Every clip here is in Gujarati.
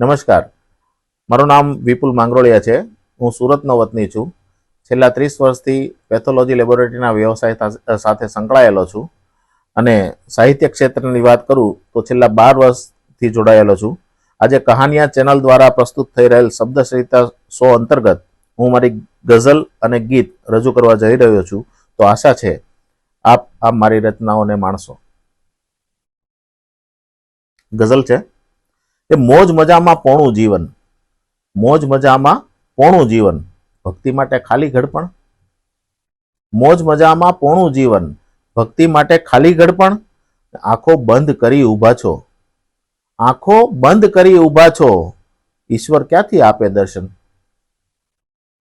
નમસ્કાર, મારું નામ વિપુલ માંગરોળિયા છે. હું સુરતનો વતની છું. છેલ્લા 30 વર્ષથી પેથોલોજી લેબોરેટરીના વ્યવસાય સાથે સંકળાયેલો છું અને સાહિત્ય ક્ષેત્રની વાત કરું તો છેલ્લા 12 વર્ષથી જોડાયેલો છું. આજે કહાનિયા ચેનલ દ્વારા પ્રસ્તુત થઈ રહેલ શબ્દસહિતા શો અંતર્ગત હું મારી ગઝલ અને ગીત રજૂ કરવા જઈ રહ્યો છું. તો આશા છે આપ મારી રચનાઓને માણશો. ગઝલ છે કે મોજ મજામાં પોણું જીવન, મોજ મજામાં પોણું જીવન, ભક્તિ માટે ખાલી ઘડપણ. મોજ મજામાં પોણું જીવન, ભક્તિ માટે ખાલી ઘડપણ. આંખો બંધ કરી ઊભા છો, આંખો બંધ કરી ઊભા છો, ઈશ્વર ક્યાંથી આપે દર્શન.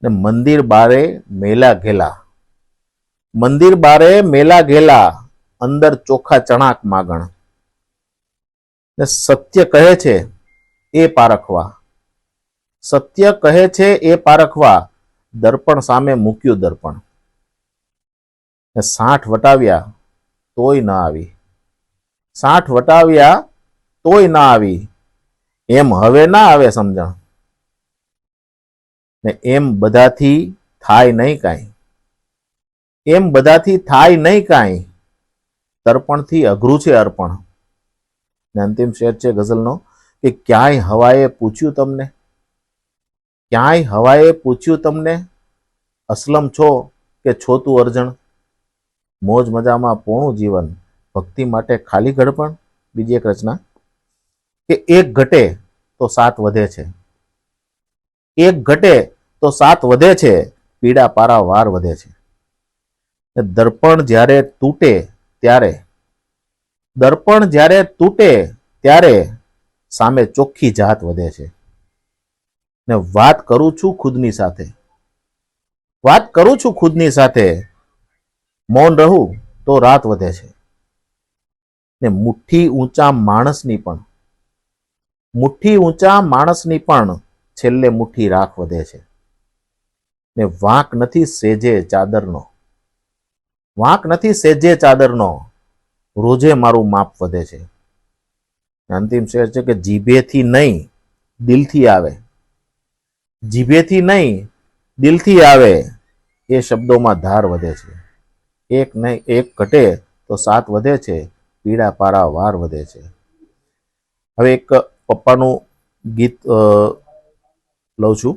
ને મંદિર બારે મેલા ઘેલા, મંદિર બારે મેલા ઘેલા, અંદર ચોખા ચણાક માગણ. ને સત્ય કહે છે એ પારખવા, સત્ય કહે છે એ પારખવા, દર્પણ સામે મૂક્યું દર્પણ. ને 60 વટાવ્યા તોય ન આવી, 60 વટાવ્યા તોય ના આવી, એમ હવે ના આવે સમજણ. ને એમ બધાથી થાય નહીં કાંઈ, એમ બધાથી થાય નહીં કાંઈ, તર્પણથી અઘરું છે અર્પણ. ને અંતિમ શેર છે ગઝલનો કે ક્યાંય હવાએ પૂછ્યું તમને, ક્યાંય હવાએ પૂછ્યું તમને, અસલમ છો કે છો તું અર્જણ. મોજ મજામાં પોણું જીવન, ભક્તિ માટે ખાલી ઘડપણ. બીજી એક રચના કે એક ઘટે તો 7 વધે છે, એક ઘટે તો 7 વધે છે, પીડા પારા વાર વધે છે. દર્પણ જ્યારે તૂટે ત્યારે, દર્પણ જ્યારે તૂટે ત્યારે સામે ચોખ્ખી જાત વધે છે. ને વાત કરું છું ખુદની સાથે, વાત કરું છું ખુદની સાથે, મૌન રહું તો રાત વધે છે. ને મુઠ્ઠી ઊંચા માણસની પણ, મુઠ્ઠી ઊંચા માણસની પણ છેલ્લે મુઠ્ઠી રાખ વધે છે. ને વાંક નથી સેજે ચાદરનો, વાંક નથી સેજે ચાદરનો, રોજે મારું માપ વધે છે. અંતિમ શેર છે કે જીભેથી નહીં દિલથી આવે, જીભેથી નહીં દિલથી આવે, એ શબ્દોમાં ધાર વધે છે. એક નહીં એક ઘટે તો 7 વધે છે, પીડા પારા વાર વધે છે. હવે એક પપ્પાનું ગીત લઉં છું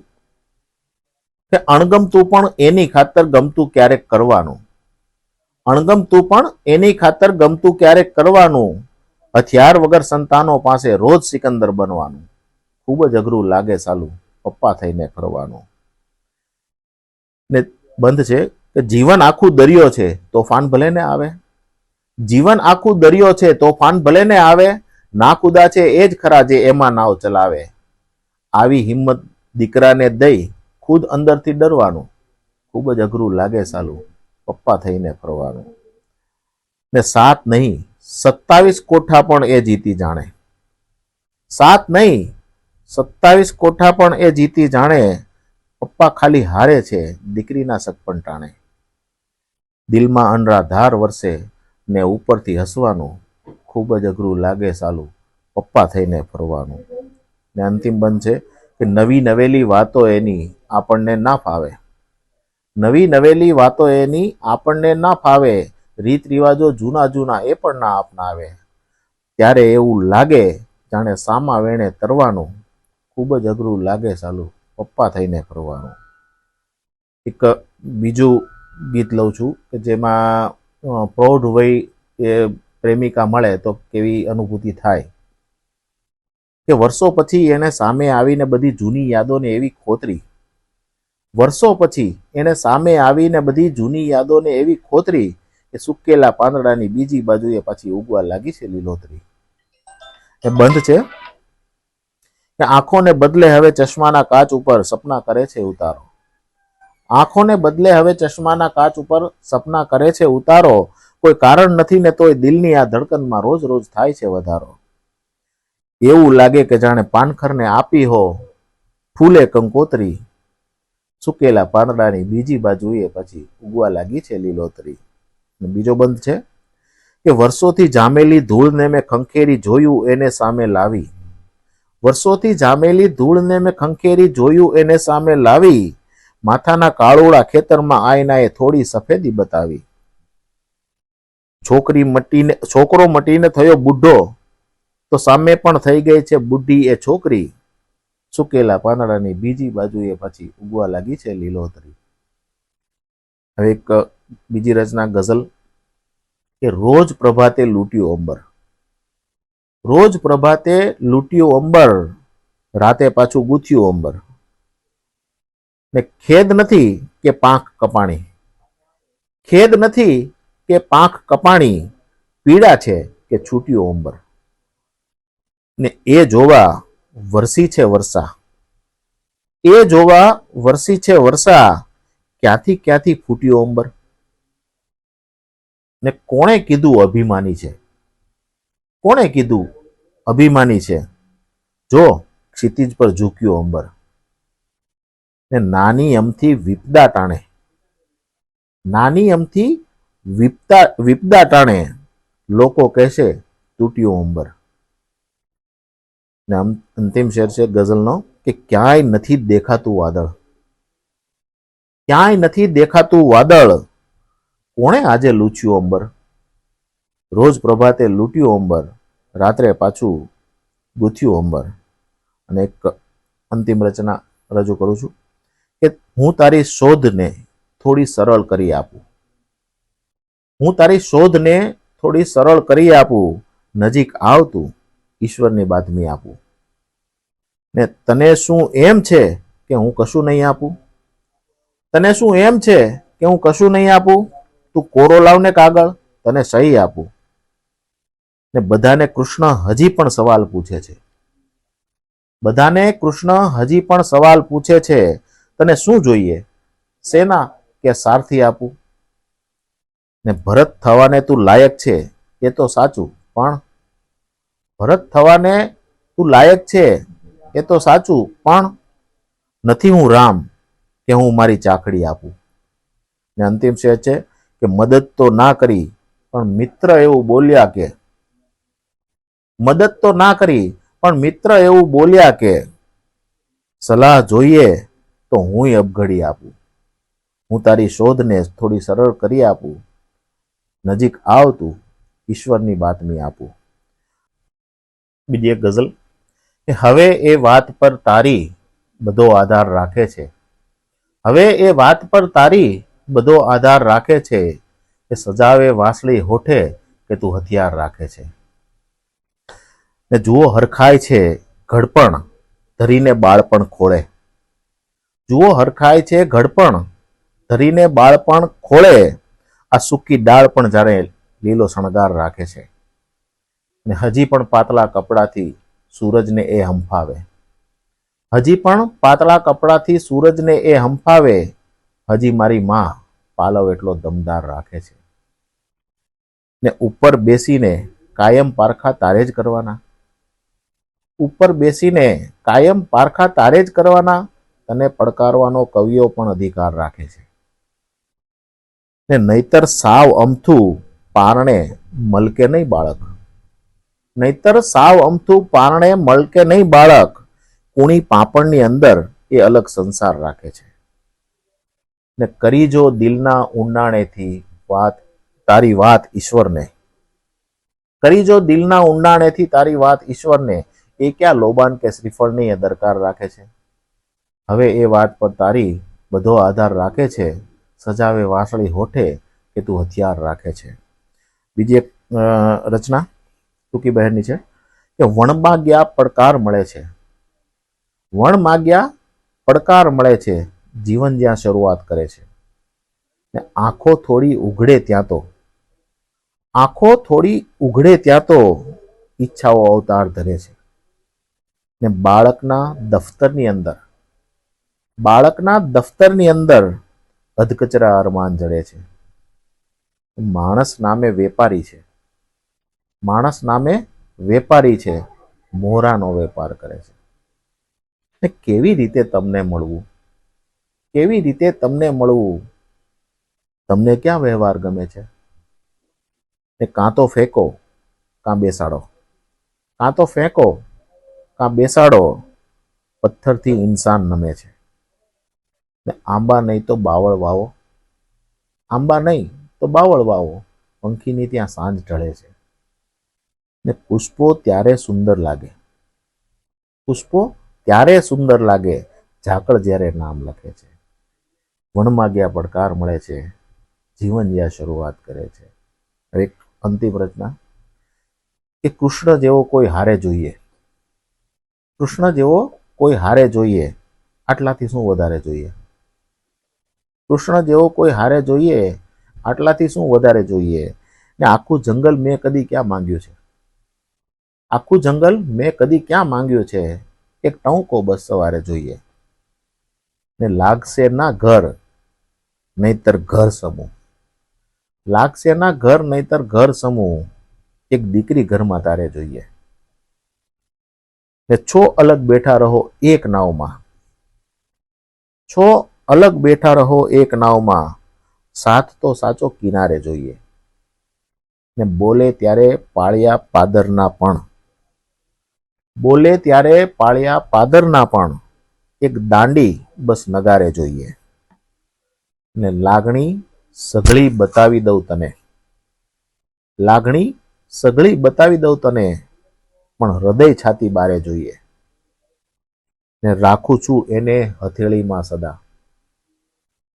કે અણગમતું પણ એની ખાતર ગમતું ક્યારેક કરવાનું, અણગમતું પણ એની ખાતર ગમતું ક્યારેક કરવાનું, હથિયાર વગર સંતાનો પાસે રોજ સિકંદર બનવાનું. ખૂબ જ અઘરું લાગે સાલું પપ્પા થઈને ફરવાનું. ને બંધ છે કે જીવન આખું દરિયો છે તોફાન ભલે ને આવે, જીવન આખું દરિયો છે તોફાન ભલે ને આવે, ના કુદા છે એ જ ખરા જે એમાં નાવ ચલાવે. આવી હિંમત દીકરાને દઈ ખુદ અંદરથી ડરવાનું. ખૂબ જ અઘરું લાગે સાલું પપ્પા થઈને ફરવાનું. ને 7 નહીં 27 કોઠા પણ એ જીતી જાણે, 7 નહીં 27 કોઠા પણ એ જીતી જાણે, પપ્પા ખાલી હારે છે દીકરીના સગપણ ટાણે. દિલમાં અનરાધાર વરસે ને ઉપરથી હસવાનું, ખૂબ જ અઘરું લાગે સાલું પપ્પા થઈને ફરવાનું. ને અંતિમ બંધ છે કે નવી નવેલી વાતો એની આપણને ના ફાવે, નવી નવેલી વાતો એની આપણને ના ફાવે, રીત રિવાજો જૂના જૂના એ પણ ના અપનાવે. ત્યારે એવું લાગે જાણે સામા વેણે તરવાનું, ખૂબ જ અઘરું લાગે સાલું પપ્પા થઈને ફરવાનું. એક બીજું ગીત લઉં છું કે જેમાં પ્રૌઢ વય એ પ્રેમિકા મળે તો કેવી અનુભૂતિ થાય. કે વર્ષો પછી એને સામે આવીને બધી જૂની યાદોને એવી ખોતરી, વર્ષો પછી એને સામે આવીને બધી જૂની યાદોને એવી ખોતરી, કે સુકેલા પાંદડાની બીજી બાજુએ પાછી ઉગવા લાગી છે લીલોતરી. એ બંધ છે કે આંખોને બદલે હવે ચશ્માના કાચ ઉપર સપના કરે છે ઉતારો, આંખોને બદલે હવે ચશ્માના કાચ ઉપર સપના કરે છે ઉતારો, કોઈ કારણ નથી ને તોય દિલની આ ધડકનમાં રોજ રોજ થાય છે વધારો. એવું લાગે કે જાણે પાનખરને આપી હો ફૂલે કંકોત્રી, સુકેલા પાંદડાની બીજી બાજુએ પછી ઉગવા લાગી છે લીલોતરી. બીજો બંધ છે કે વર્ષોથી જામેલી ધૂળને મેં ખંખેરી જોયું એને સામે લાવી, વર્ષોથી જામેલી ધૂળને મેં ખંખેરી જોયું એને સામે લાવી, માથાના કાળોળા ખેતરમાં આયનાએ થોડી સફેદી બતાવી. છોકરો મટીને થયો બુઢો, તો સામે પણ થઈ ગઈ છે બુઢી એ છોકરી. સુકેલા પાંદડાની બીજી બાજુએ પાછી ઉગવા લાગી છે લીલોતરી. હવે એક બીજી રચના ગઝલ કે રોજ પ્રભાતે લૂંટ્યું અંબર. રોજ પ્રભાતે લૂંટ્યું અંબર, રાતે પાછું ગૂંથ્યું અંબર. ને ખેદ નથી કે પાંખ કપાણી, ખેદ નથી કે પાંખ કપાણી, પીડા છે કે છૂટ્યું અંબર. ને એ જોવા વરસી છે વર્ષા, એ જોવા વરસી છે વર્ષા, ક્યાંથી ક્યાંથી ફૂટ્યું અંબર. ને કોણે કીધું અભિમાની છે, કોણે કીધું અભિમાની છે, જો ક્ષિતિજ પર ઝૂક્યું અંબર. ને નાની અમથી વિપદા ટાણે, નાની અમથી વિપદા ટાણે, લોકો કહેશે તૂટ્યું અંબર. ને અંતિમ શેર છે ગઝલનો કે ક્યાંય નથી દેખાતું વાદળ, ક્યાંય નથી દેખાતું વાદળ, કોણે આજે લૂછ્યું અંબર. રોજ પ્રભાતે લૂંટ્યું અંબર, રાત્રે પાછું ગૂંથ્યું અંબર. અને એક અંતિમ રચના રજૂ કરું છું કે હું તારી શોધને થોડી સરળ કરી આપું, હું તારી શોધને થોડી સરળ કરી આપું, નજીક આવતું ઈશ્વરની બાતમી આપું. ને તને શું એમ છે કે હું કશું નહીં આપું, તને શું એમ છે કે હું કશું નહીં આપું, તું કોરો લાવને કાગળ, તને સહી આપું. ને બધાને કૃષ્ણ હજી પણ સવાલ પૂછે છે, બધાને કૃષ્ણ હજી પણ સવાલ પૂછે છે, તને શું જોઈએ, સેના કે સારથી આપું. ને ભરત થવાને તું લાયક છે એ તો સાચું, પણ ભરત થવાને તું લાયક છે એ તો સાચું, પણ નથી હું રામ કે હું મારી ચાકડી આપું. ને અંતિમ શેર છે કે મદદ તો ના કરી પણ મિત્ર એવું બોલ્યા કે, મદદ તો ના કરી પણ મિત્ર એવું બોલ્યા કે, સલાહ જોઈએ તો હુંય અબઘડી આપું. હું તારી શોધને થોડી સરળ કરી આપું, નજીક આવતું ઈશ્વરની બાતમી આપું. બીજી એક ગઝલ કે હવે એ વાત પર તારી બધો આધાર રાખે છે, હવે એ વાત પર તારી બધો આધાર રાખે છે, કે સજાવે વાસળી હોઠે કે તું હથિયાર રાખે છે. ને જુઓ હરખાય છે ઘડપણ, ધરીને બાળપણ ખોળે, જુઓ હરખાય છે ઘડપણ, ધરીને બાળપણ ખોળે, આ સૂકી ડાળ પણ જાણે લીલો શણગાર રાખે છે. ને હજી પણ પાતળા કપડાથી સૂરજને એ હંફાવે, હજી પણ પાતળા કપડાથી સૂરજને એ હંફાવે, હજી મારી માં પાલવ એટલો દમદાર રાખે છે. ને ઉપર બેસીને કાયમ પારખા તારે જ કરવાના, ઉપર બેસીને કાયમ પારખા તારે જ કરવાના, તને પડકારવાનો કવિઓ પણ અધિકાર રાખે છે. ને નહીતર સાવ અમથું પારણે મલકે નહીં બાળક, નહીતર સાવ અમથું પારણે મળકે નહીં બાળક, કુણી પાપણની અંદર એ અલગ સંસાર રાખે છે. ને કરી જો દિલના ઊંડાણેથી વાત તારી વાત ઈશ્વરને, કરી જો દિલના ઊંડાણેથી તારી વાત ઈશ્વરને, એ ક્યાં લોબાન કે શ્રીફળની એ દરકાર રાખે છે. હવે એ વાત પર તારી બધો આધાર રાખે છે, સજાવે વાસળી હોઠે કે તું હથિયાર રાખે છે. બીજી એક રચના ટૂંકી બહેરની છે કે વણ માગ્યા પડકાર મળે છે, વણ માગ્યા પડકાર મળે છે, જીવન જ્યાં શરૂઆત કરે છે. ને આંખો થોડી ઉઘડે ત્યાં તો, આંખો થોડી ઉઘડે ત્યાં તો ઈચ્છાઓ અવતાર ધરે છે. ને બાળકના દફતરની અંદર, બાળકના દફતરની અંદર અધકચરા અરમાન જડે છે. માણસ નામે વેપારી છે, માણસ નામે વેપારી છે, મોહરાનો વેપાર કરે છે. ને કેવી રીતે તમને મળવું, કેવી રીતે તમને મળવું, તમને ક્યાં વ્યવહાર ગમે છે. ને કાં તો ફેંકો કાં બેસાડો, કાં તો ફેંકો કાં બેસાડો, પથ્થરથી ઇન્સાન નમે છે. ને આંબા નહીં તો બાવળ વાવો, આંબા નહીં તો બાવળ વાવો, પંખીની ત્યાં સાંજ ઢળે છે. ને પુષ્પો ત્યારે સુંદર લાગે, પુષ્પો ત્યારે સુંદર લાગે, ઝાકળ જ્યારે નામ લખે છે. વનમાં ગયા પડકાર મળે છે, જીવન જ્યાં શરૂઆત કરે છે. એક અંતિમ રચના કે કૃષ્ણ જેવો કોઈ હારે જોઈએ, કૃષ્ણ જેવો કોઈ હારે જોઈએ, આટલાથી શું વધારે જોઈએ? કૃષ્ણ જેવો કોઈ હારે જોઈએ, આટલાથી શું વધારે જોઈએ? ને આખું જંગલ મેં કદી ક્યાં માંગ્યું છે, આખું જંગલ મેં કદી ક્યાં માંગ્યું છે, એક ટહુકો બસ સવારે જોઈએ. ને લાગશે ના ઘર નહીતર ઘર સમૂહ, લાગશે ના ઘર નહીતર ઘર સમૂહ, એક દીકરી ઘરમાં તારે જોઈએ. ને છો અલગ બેઠા રહો એક નાવમાં, છો અલગ બેઠા રહો એક નાવમાં, સાથ તો સાચો કિનારે જોઈએ. ને બોલે ત્યારે પાળિયા પાદરના પણ, બોલે ત્યારે પાળિયા પાદરના પણ, એક દાંડી બસ નગારે જોઈએ. ને લાગણી સઘળી બતાવી દઉં તને, લાગણી સઘળી બતાવી દઉં તને, પણ હૃદય છાતી બારે જોઈએ. ને રાખું છું એને હથેળીમાં સદા,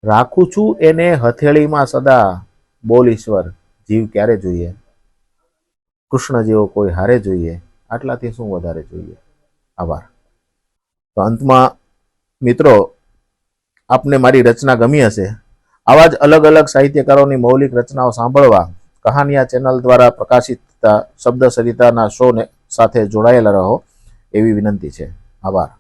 રાખું છું એને હથેળીમાં સદા, બોલ ઈશ્વર જીવ ક્યારે જોઈએ? કૃષ્ણ જેવો કોઈ હારે જોઈએ, આટલાથી શું વધારે જોઈએ? આભાર. તો અંતમાં મિત્રો, આપને મારી રચના ગમી હશે. આવા જ અલગ અલગ સાહિત્યકારોની મૌલિક રચનાઓ સાંભળવા કહાનિયા ચેનલ દ્વારા પ્રકાશિત શબ્દ સરિતાના શો સાથે જોડાયેલા રહો એવી વિનંતી છે. આભાર.